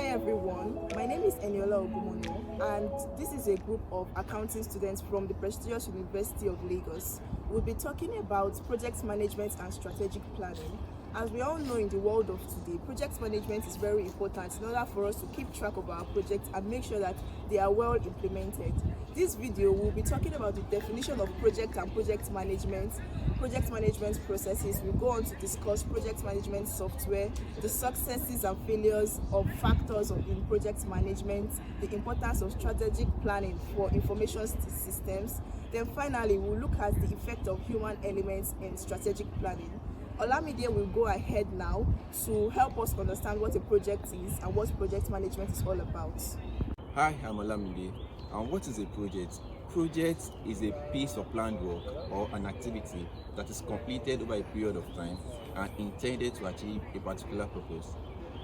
Hi everyone, my name is Eniola Ogumono and this is a group of accounting students from the prestigious University of Lagos. We'll be talking about project management and strategic planning. As we all know, in the world of today, project management is very important in order for us to keep track of our projects and make sure that they are well implemented. This video will be talking about the definition of project and project management processes. We'll go on to discuss project management software, the successes and failures of factors in project management, the importance of strategic planning for information systems. Then finally, we'll look at the effect of human elements in strategic planning. Olamide will go ahead now to help us understand what a project is and what project management is all about. Hi, I'm Olamide. And what is a project? Project is a piece of planned work or an activity that is completed over a period of time and intended to achieve a particular purpose.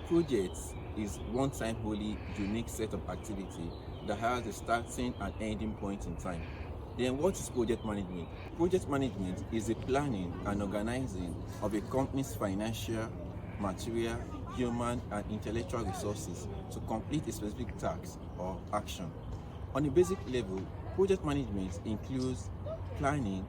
Project is one-time wholly unique set of activity that has a starting and ending point in time. Then what is project management? Project management is the planning and organizing of a company's financial, material, human, and intellectual resources to complete a specific task or action. On a basic level, project management includes planning,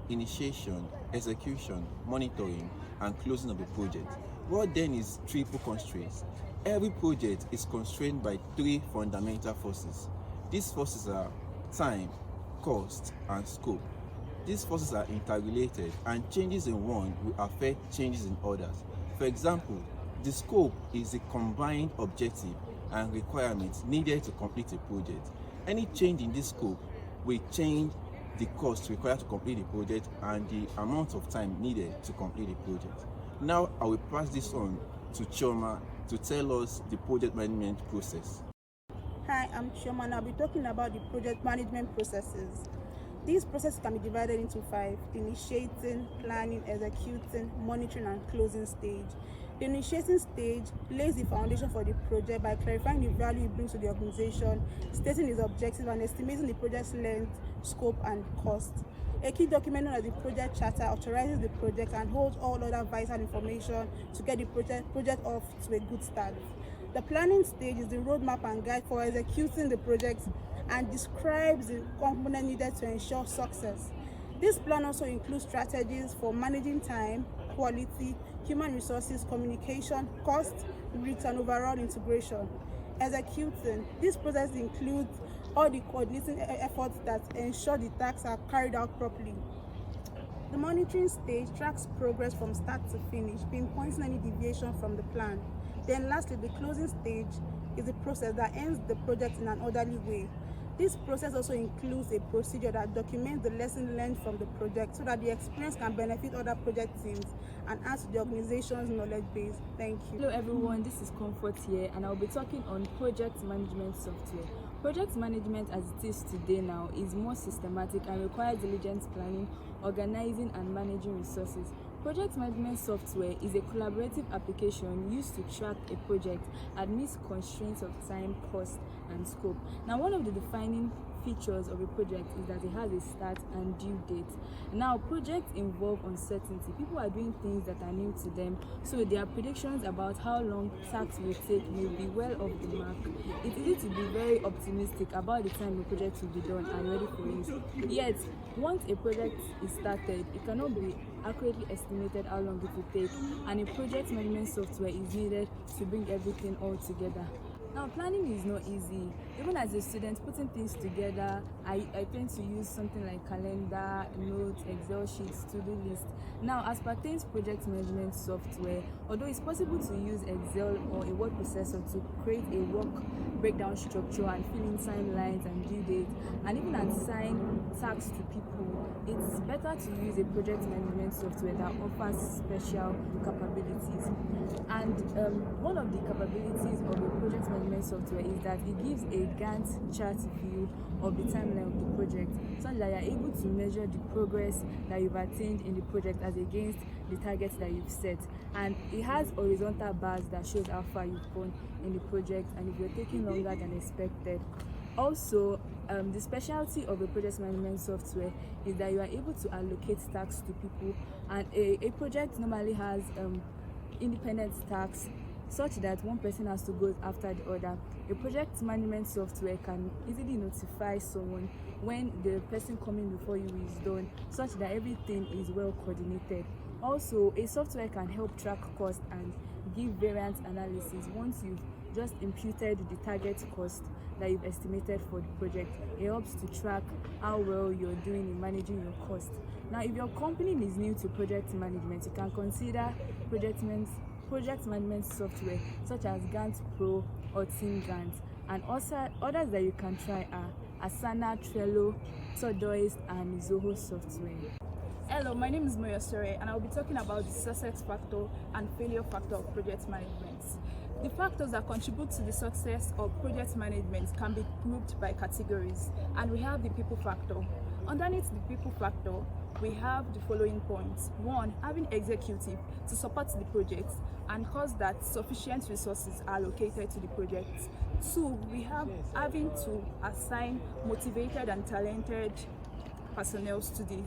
initiation, execution, monitoring, and closing of a project. What then is triple constraints? Every project is constrained by three fundamental forces. These forces are time, cost, and scope. These forces are interrelated, and changes in one will affect changes in others. For example, the scope is the combined objective and requirements needed to complete a project. Any change in this scope will change the cost required to complete the project and the amount of time needed to complete the project. Now I will pass this on to Chioma to tell us the project management process. Hi, I'm Chioma and I'll be talking about the project management processes. These processes can be divided into 5: initiating, planning, executing, monitoring, and closing stage. The initiating stage lays the foundation for the project by clarifying the value it brings to the organization, stating its objectives, and estimating the project's length, scope, and cost. A key document known as the project charter authorizes the project and holds all other vital information to get the project off to a good start. The planning stage is the roadmap and guide for executing the project and describes the components needed to ensure success. This plan also includes strategies for managing time, quality, human resources, communication, cost, risks, and overall integration. Executing. This process includes all the coordinating efforts that ensure the tasks are carried out properly. The monitoring stage tracks progress from start to finish, pinpointing any deviation from the plan. Then lastly, the closing stage is the process that ends the project in an orderly way. This process also includes a procedure that documents the lesson learned from the project so that the experience can benefit other project teams and add to the organization's knowledge base. Thank you. Hello everyone, this is Comfort here and I'll be talking on project management software. Project management as it is today now is more systematic and requires diligent planning, organizing and managing resources. Project management software is a collaborative application used to track a project amidst constraints of time, cost, and scope. Now, one of the defining features of a project is that it has a start and due date. Now, projects involve uncertainty. People are doing things that are new to them, so their predictions about how long tasks will take will be well off the mark. It's easy to be very optimistic about the time the project will be done and ready for use. Yet, once a project is started, it cannot be accurately estimated how long it will take, and a project management software is needed to bring everything all together. Now, planning is not easy. Even as a student, putting things together, I tend to use something like calendar, notes, Excel sheets, to-do list. Now, as pertains project management software, although it's possible to use Excel or a word processor to create a work breakdown structure and fill in timelines and due dates, and even assign tasks to people, it's better to use a project management software that offers special capabilities. And one of the capabilities of a project management software is that it gives a Gantt chart view of the timeline of the project, so that you are able to measure the progress that you've attained in the project as against the targets that you've set. And it has horizontal bars that shows how far you've gone in the project and if you're taking longer than expected. Also, the specialty of a project management software is that you are able to allocate tasks to people, and a project normally has independent tasks such that one person has to go after the other. A project management software can easily notify someone when the person coming before you is done, such that everything is well coordinated. Also, a software can help track cost and give variance analysis. Once you've just imputed the target cost that you've estimated for the project, it helps to track how well you're doing in managing your cost. Now, if your company is new to project management, you can consider project management software such as Gantt Pro or Team Gantt, and also others that you can try are Asana, Trello, Todoist, and Zoho software. Hello, my name is Moyosore, and I'll be talking about the success factor and failure factor of project management. The factors that contribute to the success of project management can be grouped by categories, and we have the people factor. Underneath the people factor, we have the following points. 1. Having executive to support the project and cause that sufficient resources are allocated to the project. 2. We have having to assign motivated and talented personnel to the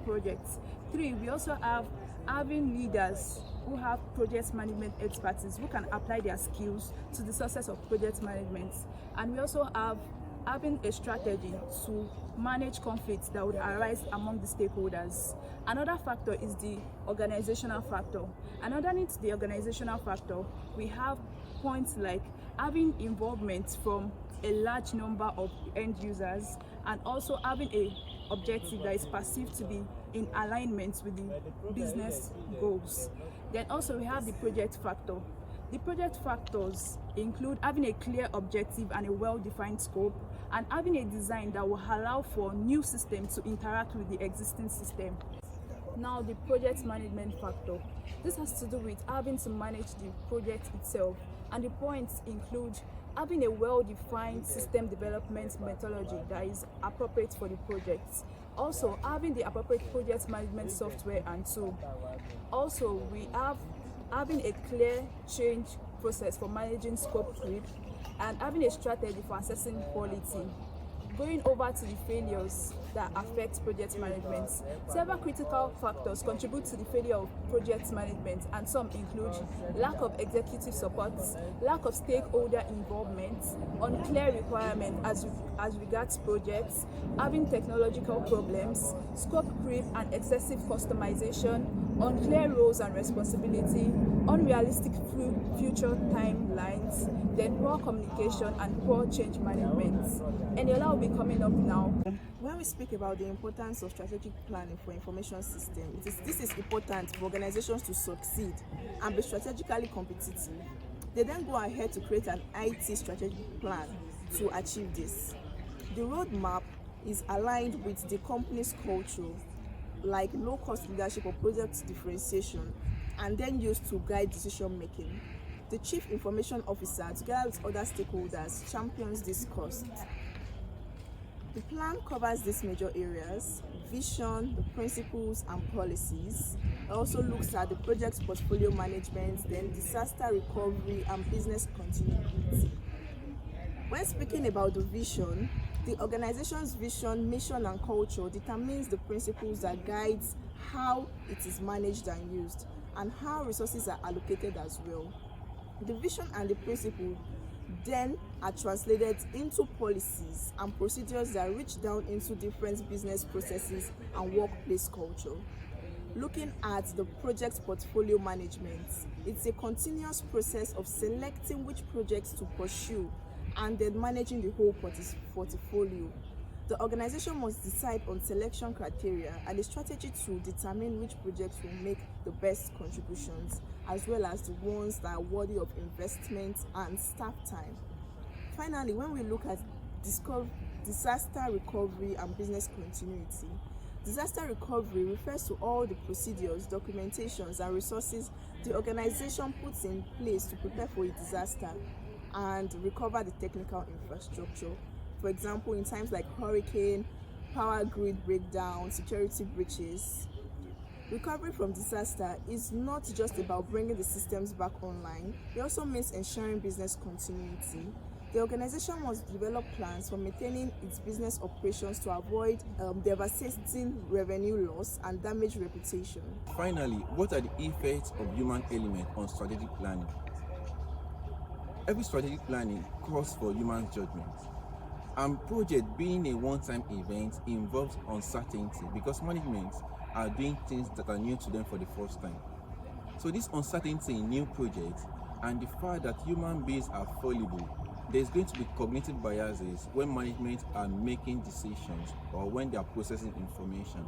projects. 3. We also have having leaders who have project management expertise who can apply their skills to the success of project management. And we also have having a strategy to manage conflicts that would arise among the stakeholders. Another factor is the organizational factor. And underneath the organizational factor, we have points like having involvement from a large number of end users, and also having a objective that is perceived to be in alignment with the business goals. Then also we have the project factor. The project factors include having a clear objective and a well-defined scope, and having a design that will allow for new systems to interact with the existing system. Now, the project management factor. This has to do with having to manage the project itself, and the points include having a well-defined system development methodology that is appropriate for the project. Also, having the appropriate project management software and tool. Also, we have having a clear change process for managing scope creep, and having a strategy for assessing quality. Going over to the failures that affect project management. Several critical factors contribute to the failure of project management, and some include lack of executive support, lack of stakeholder involvement, unclear requirements as regards projects, having technological problems, scope creep and excessive customization, unclear roles and responsibility, unrealistic future timelines, then poor communication and poor change management. Eniola will be coming up now. When we speak about the importance of strategic planning for information systems, this is important for organizations to succeed and be strategically competitive. They then go ahead to create an IT strategic plan to achieve this. The roadmap is aligned with the company's culture, like low-cost leadership or project differentiation, and then used to guide decision making. The Chief Information Officer, together with other stakeholders, champions this cost. The plan covers these major areas: vision, the principles and policies. It also looks at the project's portfolio management, then disaster recovery and business continuity. When speaking about the vision, the organization's vision, mission and culture determines the principles that guides how it is managed and used, and how resources are allocated as well. The vision and the principle then are translated into policies and procedures that reach down into different business processes and workplace culture. Looking at the project portfolio management, it's a continuous process of selecting which projects to pursue and then managing the whole portfolio. The organization must decide on selection criteria and a strategy to determine which projects will make the best contributions, as well as the ones that are worthy of investment and staff time. Finally, when we look at disaster recovery and business continuity, disaster recovery refers to all the procedures, documentations, and resources the organization puts in place to prepare for a disaster and recover the technical infrastructure. For example, in times like hurricane, power grid breakdown, security breaches. Recovery from disaster is not just about bringing the systems back online, it also means ensuring business continuity. The organization must develop plans for maintaining its business operations to avoid devastating revenue loss and damaged reputation. Finally, what are the effects of human element on strategic planning? every strategic planning calls for human judgment. And project being a one-time event involves uncertainty because management are doing things that are new to them for the first time. So this uncertainty in new projects and the fact that human beings are fallible, there's going to be cognitive biases when management are making decisions or when they are processing information.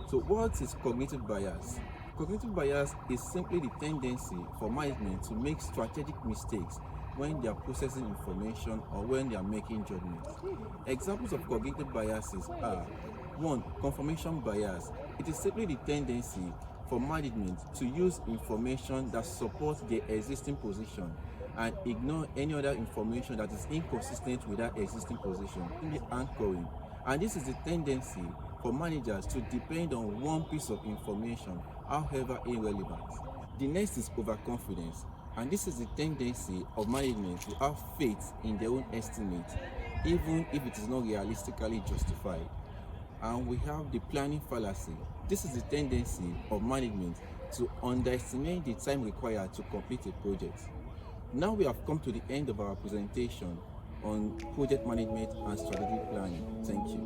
So what is cognitive bias? Cognitive bias is simply the tendency for management to make strategic mistakes when they are processing information or when they are making judgments. Examples of cognitive biases are: 1. Confirmation bias. It is simply the tendency for management to use information that supports their existing position and ignore any other information that is inconsistent with that existing position, simply anchoring. And this is the tendency for managers to depend on one piece of information, however irrelevant. The next is overconfidence, and this is the tendency of management to have faith in their own estimate, even if it is not realistically justified. And we have the planning fallacy. This is the tendency of management to underestimate the time required to complete a project. Now we have come to the end of our presentation on project management and strategic planning. Thank you.